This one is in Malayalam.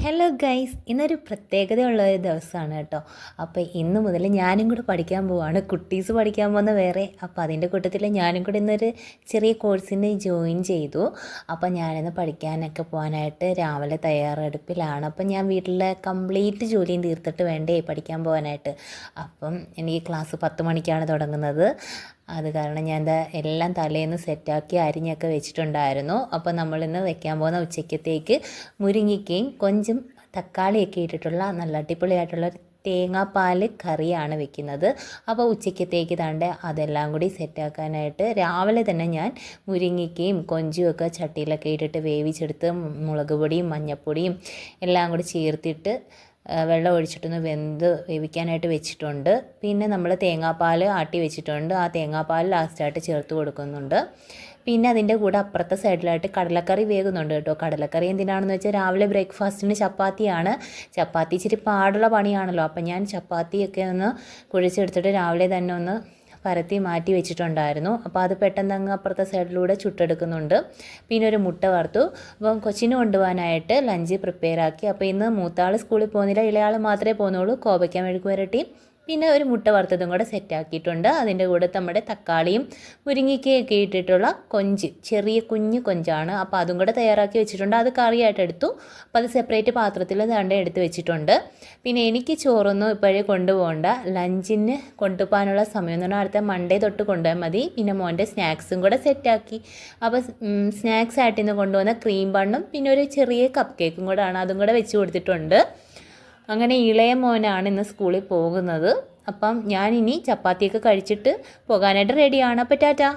ഹലോ ഗൈസ്, ഇന്നൊരു പ്രത്യേകതയുള്ളൊരു ദിവസമാണ് കേട്ടോ. അപ്പോൾ ഇന്ന് മുതൽ ഞാനും കൂടെ പഠിക്കാൻ പോവാണ്. കുട്ടീസ് പഠിക്കാൻ പോകുന്ന വേറെ, അപ്പോൾ അതിൻ്റെ കൂട്ടത്തിൽ ഞാനും കൂടെ ഇന്നൊരു ചെറിയ കോഴ്സിന് ജോയിൻ ചെയ്തു. അപ്പോൾ ഞാനിന്ന് പഠിക്കാനൊക്കെ പോകാനായിട്ട് രാവിലെ തയ്യാറെടുപ്പിലാണ്. അപ്പം ഞാൻ വീട്ടിലെ കംപ്ലീറ്റ് ജോലിയും തീർത്തിട്ട് വേണ്ടേ പഠിക്കാൻ പോകാനായിട്ട്. അപ്പം എനിക്ക് ക്ലാസ് 10 മണിക്കാണ് തുടങ്ങുന്നത്. അത് കാരണം ഞാൻ എന്താ എല്ലാം തലേന്ന് സെറ്റാക്കി അരിഞ്ഞൊക്കെ വെച്ചിട്ടുണ്ടായിരുന്നു. അപ്പോൾ നമ്മളിന്ന് വെക്കാൻ പോകുന്ന ഉച്ചയ്ക്കത്തേക്ക് മുരിങ്ങയ്ക്കയും കൊഞ്ചും തക്കാളിയൊക്കെ ഇട്ടിട്ടുള്ള നല്ല അടിപൊളിയായിട്ടുള്ള തേങ്ങാപ്പാൽ കറിയാണ് വെക്കുന്നത്. അപ്പോൾ ഉച്ചയ്ക്കത്തേക്ക് താണ്ട് അതെല്ലാം കൂടി സെറ്റാക്കാനായിട്ട് രാവിലെ തന്നെ ഞാൻ മുരിങ്ങയ്ക്കയും കൊഞ്ചും ഒക്കെ ചട്ടിയിലൊക്കെ ഇട്ടിട്ട് വേവിച്ചെടുത്ത് മുളക് പൊടിയും മഞ്ഞൾപ്പൊടിയും എല്ലാം കൂടി ചേർത്തിട്ട് വെള്ളം ഒഴിച്ചിട്ടൊന്ന് വേവിക്കാനായിട്ട് വെച്ചിട്ടുണ്ട്. പിന്നെ നമ്മൾ തേങ്ങാപ്പാൽ ആട്ടി വെച്ചിട്ടുണ്ട്. ആ തേങ്ങാപ്പാൽ ലാസ്റ്റായിട്ട് ചേർത്ത് കൊടുക്കുന്നുണ്ട്. പിന്നെ അതിൻ്റെ കൂടെ അപ്പുറത്തെ സൈഡിലായിട്ട് കടലക്കറി വേകുന്നുണ്ട് കേട്ടോ. കടലക്കറി എന്തിനാണെന്ന് വെച്ചാൽ രാവിലെ ബ്രേക്ക്ഫാസ്റ്റിന് ചപ്പാത്തിയാണ്. ചപ്പാത്തി ഇച്ചിരി പാടുള്ള പണിയാണല്ലോ. അപ്പം ഞാൻ ചപ്പാത്തിയൊക്കെ ഒന്ന് കുഴച്ചെടുത്തിട്ട് രാവിലെ തന്നെ ഒന്ന് പരത്തി മാറ്റി വെച്ചിട്ടുണ്ടായിരുന്നു. അപ്പോൾ അത് പെട്ടെന്ന് അങ്ങ് അപ്പുറത്തെ സൈഡിലൂടെ ചുട്ടെടുക്കുന്നുണ്ട്. പിന്നെ ഒരു മുട്ട വറുത്തു. അപ്പം കൊച്ചിന് കൊണ്ടുപോകാനായിട്ട് ലഞ്ച് പ്രിപ്പയർ ആക്കി. അപ്പോൾ ഇന്ന് മൂത്താൾ സ്കൂളിൽ പോകുന്നില്ല, ഇളയാൾ മാത്രമേ പോകുന്നുള്ളൂ. കോവയ്ക്ക മെഴുക്ക് പുരട്ടി പിന്നെ ഒരു മുട്ട വറുത്തതും കൂടെ സെറ്റാക്കിയിട്ടുണ്ട്. അതിൻ്റെ കൂടെ നമ്മുടെ തക്കാളിയും മുരിങ്ങയ്ക്കയൊക്കെ ഇട്ടിട്ടുള്ള കൊഞ്ച്, ചെറിയ കുഞ്ഞ് കൊഞ്ചാണ്. അപ്പോൾ അതും കൂടെ തയ്യാറാക്കി വെച്ചിട്ടുണ്ട്. അത് കറിയായിട്ട് എടുത്തു. അപ്പോൾ അത് സെപ്പറേറ്റ് പാത്രത്തിൽ ദാണ്ടെ എടുത്ത് വെച്ചിട്ടുണ്ട്. പിന്നെ എനിക്ക് ചോറൊന്നും ഇപ്പോഴേ കൊണ്ടുപോകണ്ട. ലഞ്ചിന് കൊണ്ടുപോകാനുള്ള സമയം എന്ന് പറഞ്ഞാൽ അടുത്ത മൺഡേ തൊട്ട് കൊണ്ടുപോയാൽ മതി. പിന്നെ മോൻ്റെ സ്നാക്സും കൂടെ സെറ്റാക്കി. അപ്പോൾ സ്നാക്സ് ആയിട്ട് ഇന്ന് കൊണ്ടുവന്ന ക്രീം ബണ്ണും പിന്നെ ഒരു ചെറിയ കപ്പ് കേക്കും കൂടെ ആണ്, അതും കൂടെ വെച്ച് കൊടുത്തിട്ടുണ്ട്. അങ്ങനെ ഇളയ മോനാണ് ഇന്ന് സ്കൂളിൽ പോകുന്നത്. അപ്പം ഞാനിനി ചപ്പാത്തിയൊക്കെ കഴിച്ചിട്ട് പോകാനായിട്ട് റെഡിയാണ്. അപ്പോൾ ടാറ്റാ.